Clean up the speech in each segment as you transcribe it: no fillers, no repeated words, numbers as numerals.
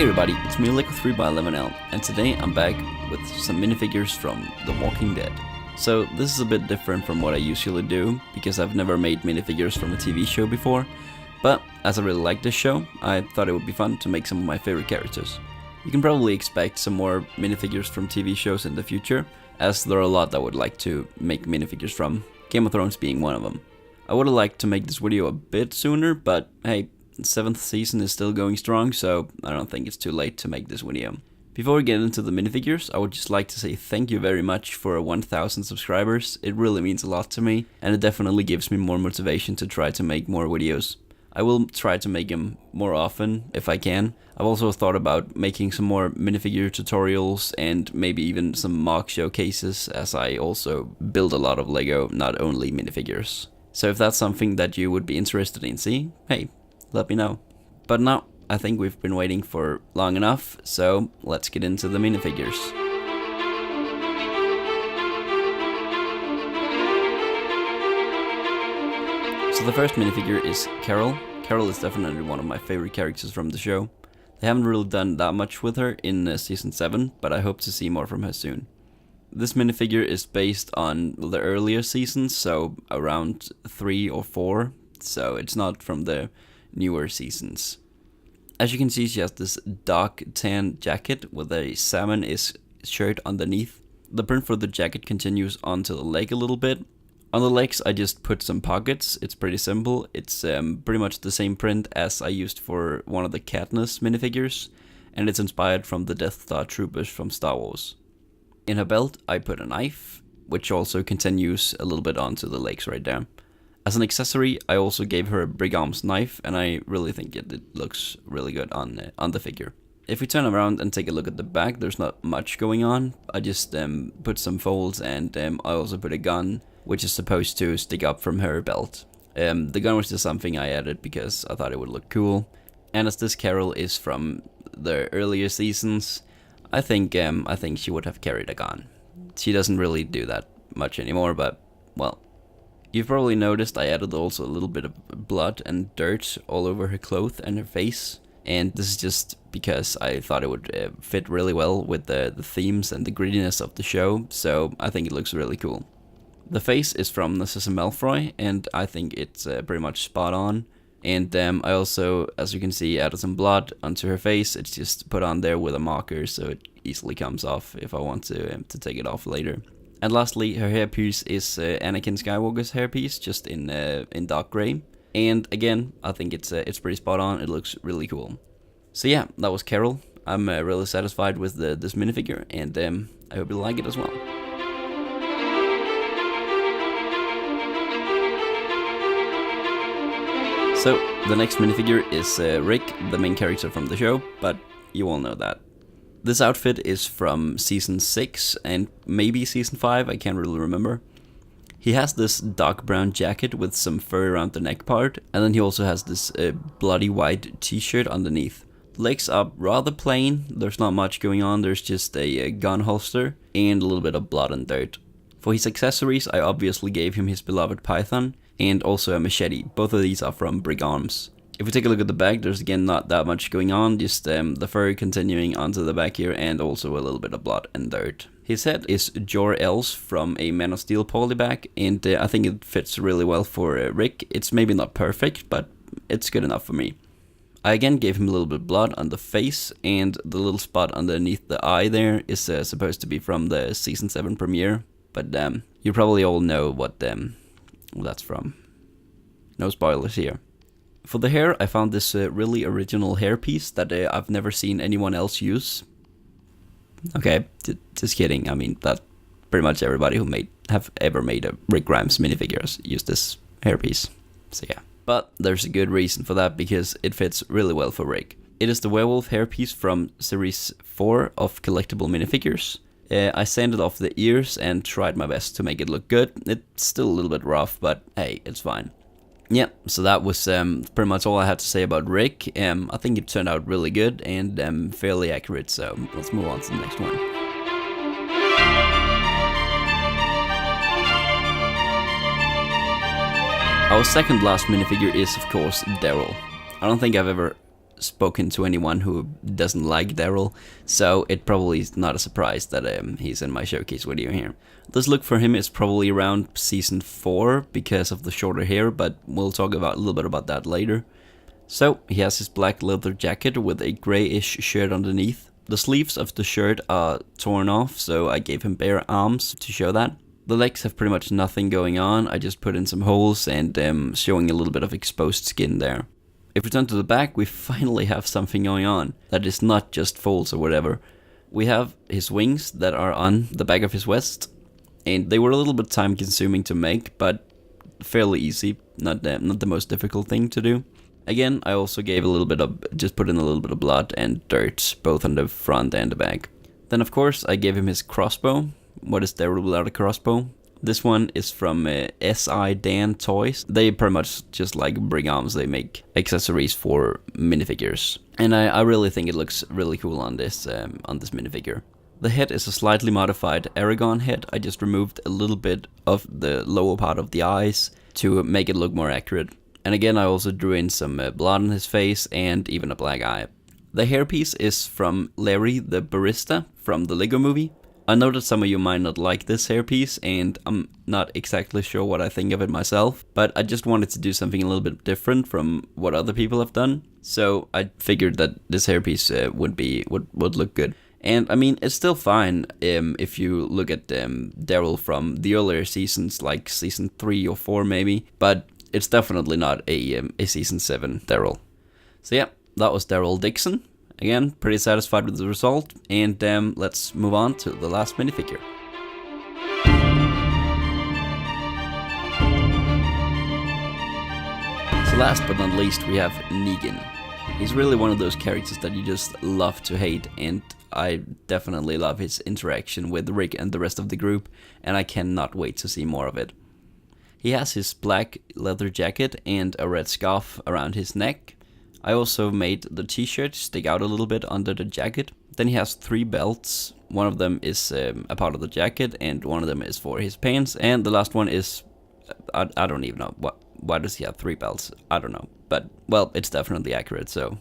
everybody, it's me Liquid3x11L, and today I'm back with some minifigures from The Walking Dead. So this is a bit different from what I usually do, because I've never made minifigures from a TV show before, but as I really like this show, I thought it would be fun to make some of my favorite characters. You can probably expect some more minifigures from TV shows in the future, as there are a lot I would like to make minifigures from, Game of Thrones being one of them. I would have liked to make this video a bit sooner, but hey, the 7th season is still going strong, so I don't think it's too late to make this video. Before we get into the minifigures, I would just like to say thank you very much for 1000 subscribers. It really means a lot to me, and it definitely gives me more motivation to try to make more videos. I will try to make them more often if I can. I've also thought about making some more minifigure tutorials and maybe even some mock showcases, as I also build a lot of Lego, not only minifigures. So if that's something that you would be interested in seeing, hey, let me know. But now, I think we've been waiting for long enough, so let's get into the minifigures. So the first minifigure is Carol. Carol is definitely one of my favorite characters from the show. They haven't really done that much with her in season 7, but I hope to see more from her soon. This minifigure is based on the earlier seasons, so around 3 or 4, so it's not from the newer seasons. As you can see, she has this dark tan jacket with a salmon-ish shirt underneath. The print for the jacket continues onto the leg a little bit. On the legs I just put some pockets. It's pretty simple. It's pretty much the same print as I used for one of the Katniss minifigures, and it's inspired from the Death Star troopers from Star Wars. In her belt I put a knife, which also continues a little bit onto the legs right there. As an accessory, I also gave her a Brigam's knife, and I really think it looks really good on the figure. If we turn around and take a look at the back, there's not much going on. I just put some folds, and I also put a gun, which is supposed to stick up from her belt. The gun was just something I added because I thought it would look cool. And as this Carol is from the earlier seasons, I think she would have carried a gun. She doesn't really do that much anymore, but well. You've probably noticed I added also a little bit of blood and dirt all over her clothes and her face. And this is just because I thought it would fit really well with the themes and the grittiness of the show, so I think it looks really cool. The face is from Narcissa Malfoy, and I think it's pretty much spot on. And I also, as you can see, added some blood onto her face. It's just put on there with a marker, so it easily comes off if I want to take it off later. And lastly, her hairpiece is Anakin Skywalker's hairpiece, just in dark gray. And again, I think it's pretty spot on. It looks really cool. So yeah, that was Carol. I'm really satisfied with this minifigure, and I hope you like it as well. So the next minifigure is Rick, the main character from the show, but you all know that. This outfit is from season 6 and maybe season 5, I can't really remember. He has this dark brown jacket with some fur around the neck part, and then he also has this bloody white t-shirt underneath. The legs are rather plain, there's not much going on, there's just a gun holster and a little bit of blood and dirt. For his accessories, I obviously gave him his beloved python and also a machete. Both of these are from Brigam's. If we take a look at the back, there's again not that much going on, just the fur continuing onto the back here and also a little bit of blood and dirt. His head is Jor-El's from a Man of Steel polyback, and I think it fits really well for Rick. It's maybe not perfect, but it's good enough for me. I again gave him a little bit of blood on the face, and the little spot underneath the eye there is supposed to be from the season 7 premiere, but you probably all know what that's from. No spoilers here. For the hair, I found this really original hairpiece that I've never seen anyone else use. Okay, just kidding. I mean, that pretty much everybody who have ever made a Rick Grimes minifigures used this hairpiece. So yeah. But there's a good reason for that, because it fits really well for Rick. It is the werewolf hairpiece from series 4 of collectible minifigures. I sanded off the ears and tried my best to make it look good. It's still a little bit rough, but hey, it's fine. Yeah, so that was pretty much all I had to say about Rick. I think it turned out really good and fairly accurate, so let's move on to the next one. Our second last minifigure is, of course, Daryl. I don't think I've ever spoken to anyone who doesn't like Daryl, so it probably is not a surprise that he's in my showcase video here. This look for him is probably around season 4 because of the shorter hair, but we'll talk about a little bit about that later. So, he has his black leather jacket with a greyish shirt underneath. The sleeves of the shirt are torn off, so I gave him bare arms to show that. The legs have pretty much nothing going on, I just put in some holes and showing a little bit of exposed skin there. If we turn to the back, we finally have something going on that is not just folds or whatever. We have his wings that are on the back of his vest, and they were a little bit time consuming to make, but fairly easy, not the most difficult thing to do. Again, I also gave a little bit of, just put in a little bit of blood and dirt, both on the front and the back. Then of course I gave him his crossbow. What is Daryl without a crossbow? This one is from SI Dan Toys. They pretty much just like bring arms, they make accessories for minifigures. And I really think it looks really cool on this minifigure. The head is a slightly modified Aragon head. I just removed a little bit of the lower part of the eyes to make it look more accurate. And again, I also drew in some blood on his face and even a black eye. The hairpiece is from Larry the Barista from the Lego Movie. I know that some of you might not like this hairpiece, and I'm not exactly sure what I think of it myself, but I just wanted to do something a little bit different from what other people have done. So I figured that this hairpiece would look good. And I mean, it's still fine if you look at Daryl from the earlier seasons, like season 3 or 4 maybe, but it's definitely not a season 7 Daryl. So yeah, that was Daryl Dixon. Again, pretty satisfied with the result, and let's move on to the last minifigure. So last but not least, we have Negan. He's really one of those characters that you just love to hate, and I definitely love his interaction with Rick and the rest of the group, and I cannot wait to see more of it. He has his black leather jacket and a red scarf around his neck. I also made the t-shirt stick out a little bit under the jacket. Then he has 3 belts. One of them is a part of the jacket, and one of them is for his pants, and the last one is... I don't even know. Why does he have 3 belts? I don't know. But, well, it's definitely accurate, so...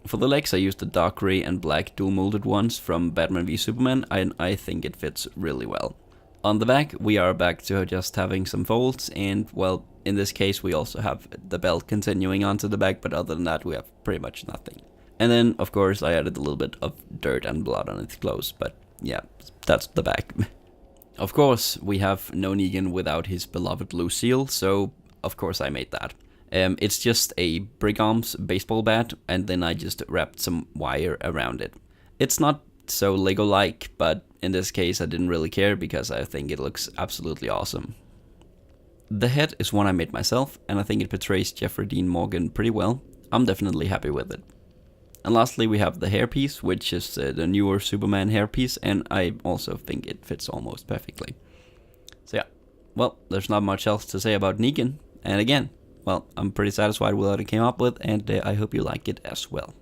For the legs, I used the dark grey and black dual molded ones from Batman v Superman, and I think it fits really well. On the back, we are back to just having some folds, and, well, in this case we also have the belt continuing onto the back, but other than that we have pretty much nothing. And then, of course, I added a little bit of dirt and blood on its clothes, but yeah, that's the back. Of course, we have no Negan without his beloved Lucille, so of course I made that. It's just a Brigam's baseball bat, and then I just wrapped some wire around it. It's not so Lego-like, but in this case I didn't really care because I think it looks absolutely awesome. The head is one I made myself, and I think it portrays Jeffrey Dean Morgan pretty well. I'm definitely happy with it. And lastly we have the hairpiece, which is the newer Superman hairpiece, and I also think it fits almost perfectly. So yeah, well, there's not much else to say about Negan, and again, well, I'm pretty satisfied with what I came up with, and I hope you like it as well.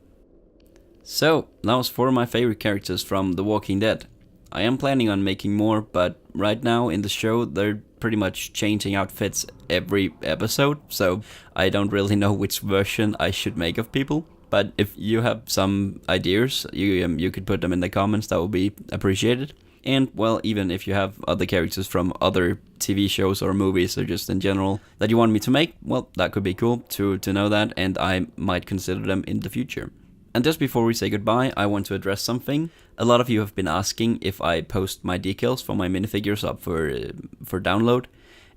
So, that was 4 of my favorite characters from The Walking Dead. I am planning on making more, but right now in the show they're pretty much changing outfits every episode, so I don't really know which version I should make of people. But if you have some ideas, you could put them in the comments, that would be appreciated. And, well, even if you have other characters from other TV shows or movies or just in general that you want me to make, well, that could be cool to know that, and I might consider them in the future. And just before we say goodbye, I want to address something. A lot of you have been asking if I post my decals for my minifigures up for download,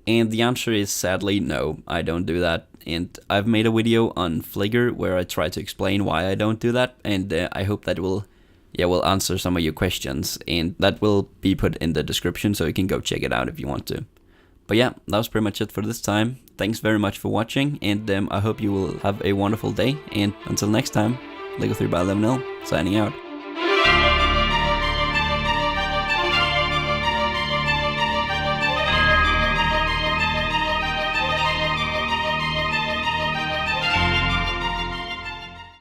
and the answer is sadly no, I don't do that. And I've made a video on Flickr where I try to explain why I don't do that, and I hope that will answer some of your questions, and that will be put in the description so you can go check it out if you want to. But yeah, that was pretty much it for this time. Thanks very much for watching, and I hope you will have a wonderful day, and until next time, Lego 3x11L, signing out.